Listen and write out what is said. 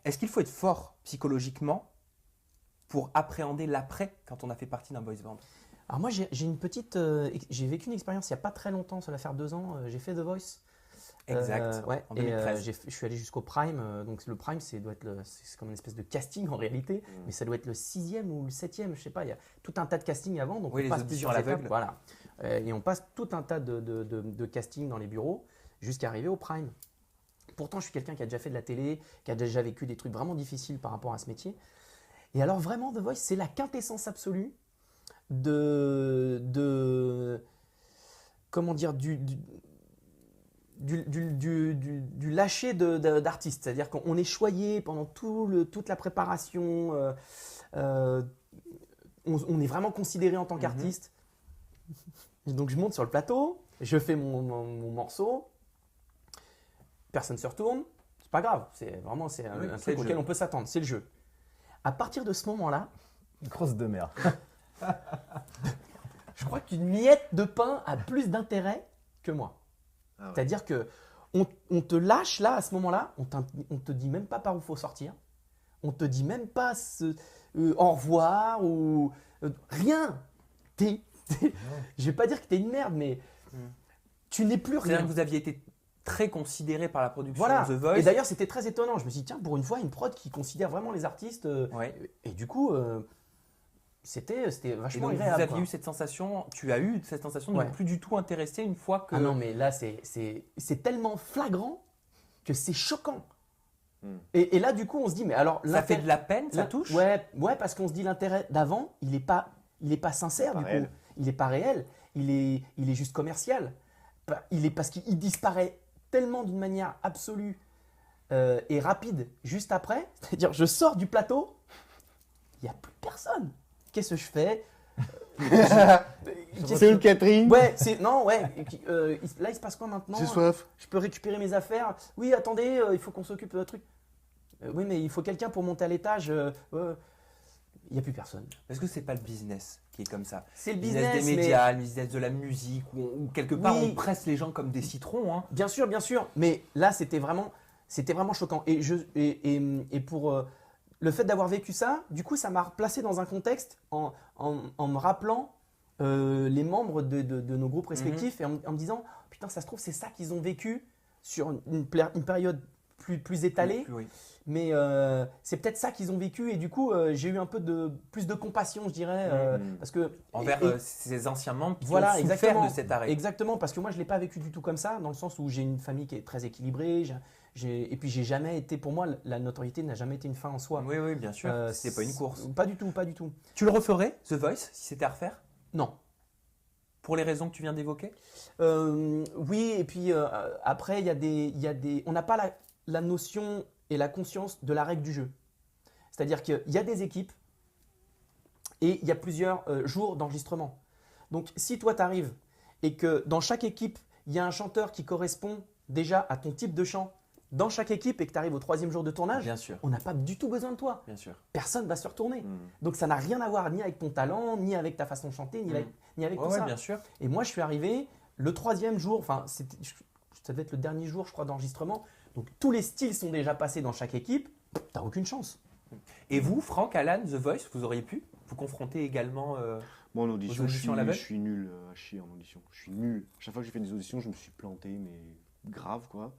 Est-ce qu'il faut être fort psychologiquement pour appréhender l'après quand on a fait partie d'un boys band? Alors moi, j'ai j'ai vécu une expérience il n'y a pas très longtemps, ça va faire 2 ans. J'ai fait The Voice. Exact, Ouais, en et 2013. je suis allé jusqu'au Prime. Donc le Prime, c'est comme une espèce de casting en réalité, mais ça doit être le 6e ou le 7e, je sais pas. Il y a tout un tas de castings avant, donc Oui, on les passe auditions plusieurs à étapes. l'aveugle. Voilà. Et on passe tout un tas de castings dans les bureaux jusqu'à arriver au Prime. Pourtant, je suis quelqu'un qui a déjà fait de la télé, qui a déjà vécu des trucs vraiment difficiles par rapport à ce métier. Et alors vraiment, The Voice, c'est la quintessence absolue comment dire, du lâcher d'artiste. C'est-à-dire qu'on est choyé pendant toute la préparation. On est vraiment considéré en tant qu'artiste. Et donc je monte sur le plateau, je fais mon morceau, personne ne se retourne, c'est pas grave, c'est un truc auquel on peut s'attendre, c'est le jeu. À partir de ce moment-là, Grosse de merde. je crois qu'une miette de pain a plus d'intérêt que moi. Ah ouais. C'est-à-dire que on te lâche là, à ce moment-là, on te dit même pas par où faut sortir, on te dit même pas au revoir ou rien. Je vais pas dire que t'es une merde, mais tu n'es plus C'est-à-dire rien. que vous aviez été très considéré par la production Voilà. de The Voice. Et d'ailleurs, c'était très étonnant. Je me suis dit, tiens, pour une fois, une prod qui considère vraiment les artistes. Ouais. Et du coup, c'était Et vachement donc, vous agréable. aviez quoi. eu cette sensation, tu as eu cette sensation de Ouais. ne plus du tout intéressé une fois que… Ah non, mais là, c'est tellement flagrant que c'est choquant. Et là, du coup, on se dit, mais alors. ça fait de la peine, ça Là- touche. Ouais, parce qu'on se dit l'intérêt d'avant, il n'est pas sincère pas du réel. coup. Il n'est pas réel. Il est juste commercial. Parce qu'il disparaît tellement d'une manière absolue et rapide juste après. C'est-à-dire, je sors du plateau, il n'y a plus personne. Qu'est-ce que je fais C'est une Catherine. Ouais, là, il se passe quoi maintenant? J'ai soif. Je peux récupérer mes affaires. Oui, attendez, il faut qu'on s'occupe d'un truc. Oui, mais il faut quelqu'un pour monter à l'étage. Il n'y a plus personne. Est-ce que c'est pas le business qui est comme ça? C'est le Business business, des médias, le business de la musique, où quelque part Oui. on presse les gens comme des citrons. Hein. Bien sûr. Mais là, c'était vraiment choquant. Et pour le fait d'avoir vécu ça, du coup, ça m'a replacé dans un contexte en me rappelant les membres de nos groupes respectifs et en me disant, putain, ça se trouve, c'est ça qu'ils ont vécu sur une période plus étalée. Oui. Mais c'est peut-être ça qu'ils ont vécu et du coup j'ai eu un peu plus de compassion, je dirais, parce que Envers et- ces anciens membres qui voilà, ont souffert exactement. de cet arrêt. Exactement, parce que moi je l'ai pas vécu du tout comme ça, dans le sens où j'ai une famille qui est très équilibrée, et puis j'ai jamais été, pour moi, la notoriété n'a jamais été une fin en soi. Oui, bien sûr. C'était pas une course. Pas du tout. Tu le referais, The Voice, si c'était à refaire? Non. Pour les raisons que tu viens d'évoquer? Oui, et puis après il y a des, on n'a pas la notion et la conscience de la règle du jeu. C'est-à-dire qu'il y a des équipes et il y a plusieurs jours d'enregistrement. Donc si toi tu arrives et que dans chaque équipe, il y a un chanteur qui correspond déjà à ton type de chant dans chaque équipe et que tu arrives au 3e jour de tournage, Bien sûr. on n'a pas du tout besoin de toi. Bien sûr. Personne ne va se retourner. Donc ça n'a rien à voir ni avec ton talent, ni avec ta façon de chanter, ni avec tout Ouais, ça. bien sûr. Et moi, je suis arrivé le 3e jour, enfin, ça devait être le dernier jour, je crois, d'enregistrement. Donc, tous les styles sont déjà passés dans chaque équipe. T'as aucune chance. Et vous, Franck, Alan, The Voice, vous auriez pu vous confronter également Moi en audition, aux auditions à la je veille suis nul à chier en audition. Je suis nul. Chaque fois que j'ai fait des auditions, je me suis planté, mais grave quoi.